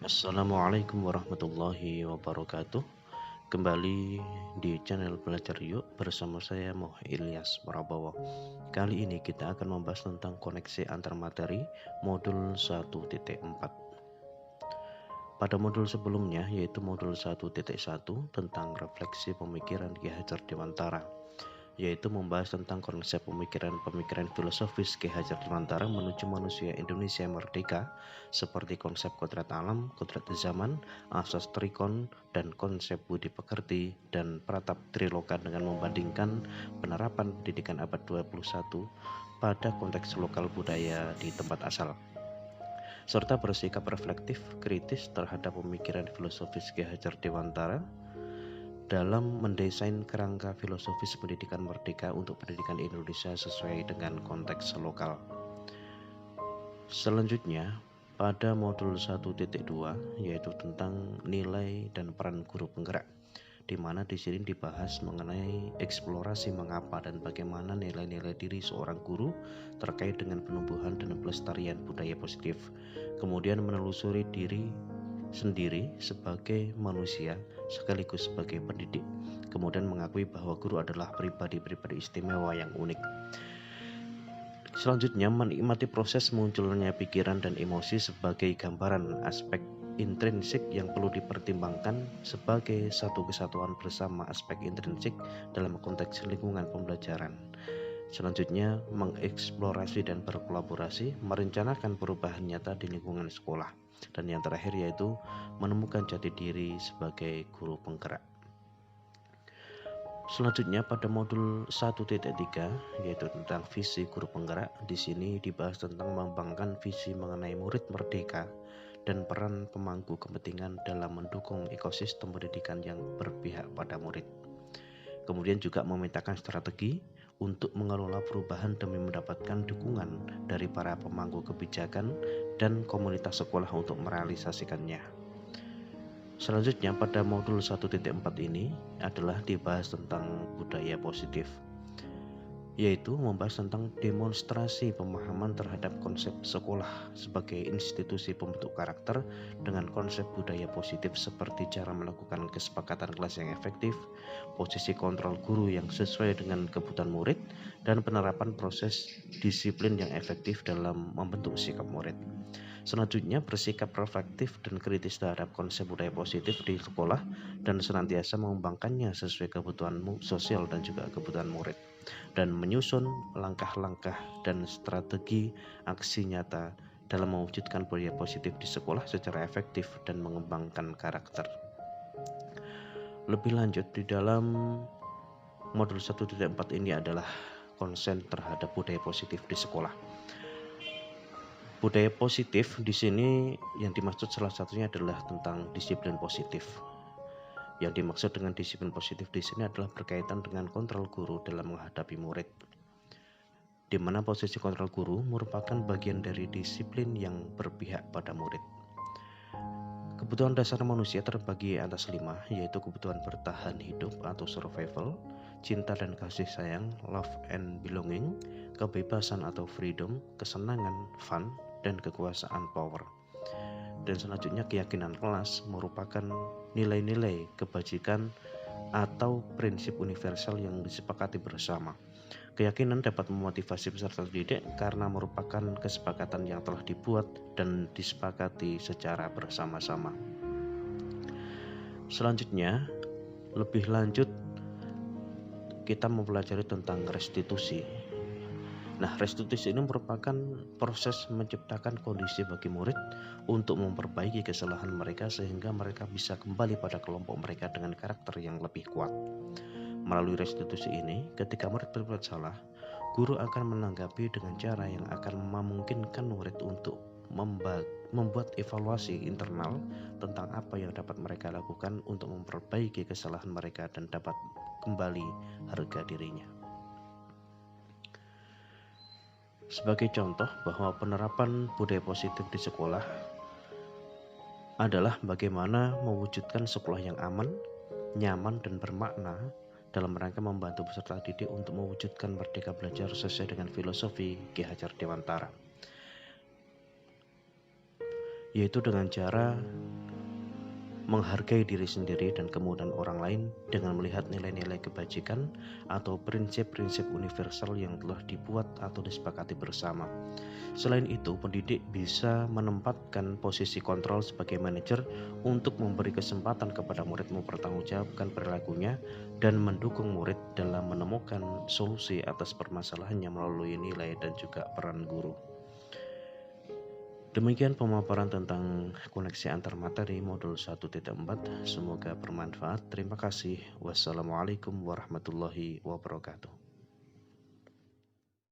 Assalamualaikum warahmatullahi wabarakatuh. Kembali di channel Belajar Yuk bersama saya Moh Ilyas Prabowo. Kali ini kita akan membahas tentang koneksi antar materi modul 1.4. Pada modul sebelumnya yaitu modul 1.1 tentang refleksi pemikiran Ki Hajar Dewantara, yaitu membahas tentang konsep pemikiran filosofis Ki Hajar Dewantara menuju manusia Indonesia merdeka, seperti konsep kodrat alam, kodrat zaman, asas trikon, dan konsep budi pekerti dan pratap triloka dengan membandingkan penerapan pendidikan abad 21 pada konteks lokal budaya di tempat asal, serta bersikap reflektif kritis terhadap pemikiran filosofis Ki Hajar Dewantara dalam mendesain kerangka filosofis pendidikan merdeka untuk pendidikan Indonesia sesuai dengan konteks lokal. Selanjutnya, pada modul 1.2 yaitu tentang nilai dan peran guru penggerak, di mana di sini dibahas mengenai eksplorasi mengapa dan bagaimana nilai-nilai diri seorang guru terkait dengan penumbuhan dan pelestarian budaya positif, kemudian menelusuri diri sendiri sebagai manusia sekaligus sebagai pendidik, kemudian mengakui bahwa guru adalah pribadi-pribadi istimewa yang unik. Selanjutnya, menikmati proses munculnya pikiran dan emosi sebagai gambaran aspek intrinsik yang perlu dipertimbangkan sebagai satu kesatuan bersama aspek intrinsik dalam konteks lingkungan pembelajaran. Selanjutnya, mengeksplorasi dan berkolaborasi, merencanakan perubahan nyata di lingkungan sekolah. Dan yang terakhir yaitu menemukan jati diri sebagai guru penggerak. Selanjutnya pada modul 1.3 yaitu tentang visi guru penggerak. Di sini dibahas tentang mengembangkan visi mengenai murid merdeka dan peran pemangku kepentingan dalam mendukung ekosistem pendidikan yang berpihak pada murid. Kemudian juga memetakan strategi untuk mengelola perubahan demi mendapatkan dukungan dari para pemangku kebijakan dan komunitas sekolah untuk merealisasikannya. Selanjutnya pada modul 1.4 ini adalah dibahas tentang budaya positif, yaitu membahas tentang demonstrasi pemahaman terhadap konsep sekolah sebagai institusi pembentuk karakter dengan konsep budaya positif seperti cara melakukan kesepakatan kelas yang efektif, posisi kontrol guru yang sesuai dengan kebutuhan murid, dan penerapan proses disiplin yang efektif dalam membentuk sikap murid. Selanjutnya, bersikap reflektif dan kritis terhadap konsep budaya positif di sekolah dan senantiasa mengembangkannya sesuai kebutuhan sosial dan juga kebutuhan murid, dan menyusun langkah-langkah dan strategi aksi nyata dalam mewujudkan budaya positif di sekolah secara efektif dan mengembangkan karakter. Lebih lanjut, di dalam modul 1.4 ini adalah konsen terhadap budaya positif di sekolah. Budaya positif di sini yang dimaksud salah satunya adalah tentang disiplin positif. Yang dimaksud dengan disiplin positif di sini adalah berkaitan dengan kontrol guru dalam menghadapi murid, di mana posisi kontrol guru merupakan bagian dari disiplin yang berpihak pada murid. Kebutuhan dasar manusia terbagi atas 5, yaitu kebutuhan bertahan hidup atau survival, cinta dan kasih sayang, love and belonging, kebebasan atau freedom, kesenangan, fun, dan kekuasaan power. Dan selanjutnya keyakinan kelas merupakan nilai-nilai kebajikan atau prinsip universal yang disepakati bersama. Keyakinan dapat memotivasi peserta didik karena merupakan kesepakatan yang telah dibuat dan disepakati secara bersama-sama. Selanjutnya, lebih lanjut kita mempelajari tentang restitusi. Nah, restitusi ini merupakan proses menciptakan kondisi bagi murid untuk memperbaiki kesalahan mereka sehingga mereka bisa kembali pada kelompok mereka dengan karakter yang lebih kuat. Melalui restitusi ini, ketika murid berbuat salah, guru akan menanggapi dengan cara yang akan memungkinkan murid untuk membuat evaluasi internal tentang apa yang dapat mereka lakukan untuk memperbaiki kesalahan mereka dan dapat kembali harga dirinya. Sebagai contoh bahwa penerapan budaya positif di sekolah adalah bagaimana mewujudkan sekolah yang aman, nyaman, dan bermakna dalam rangka membantu peserta didik untuk mewujudkan merdeka belajar sesuai dengan filosofi Ki Hajar Dewantara, yaitu dengan cara menghargai diri sendiri dan kemudian orang lain dengan melihat nilai-nilai kebajikan atau prinsip-prinsip universal yang telah dibuat atau disepakati bersama. Selain itu, pendidik bisa menempatkan posisi kontrol sebagai manajer untuk memberi kesempatan kepada murid mempertanggungjawabkan perilakunya dan mendukung murid dalam menemukan solusi atas permasalahannya melalui nilai dan juga peran guru. Demikian pemaparan tentang koneksi antar materi modul 1.4. Semoga bermanfaat. Terima kasih. Wassalamualaikum warahmatullahi wabarakatuh.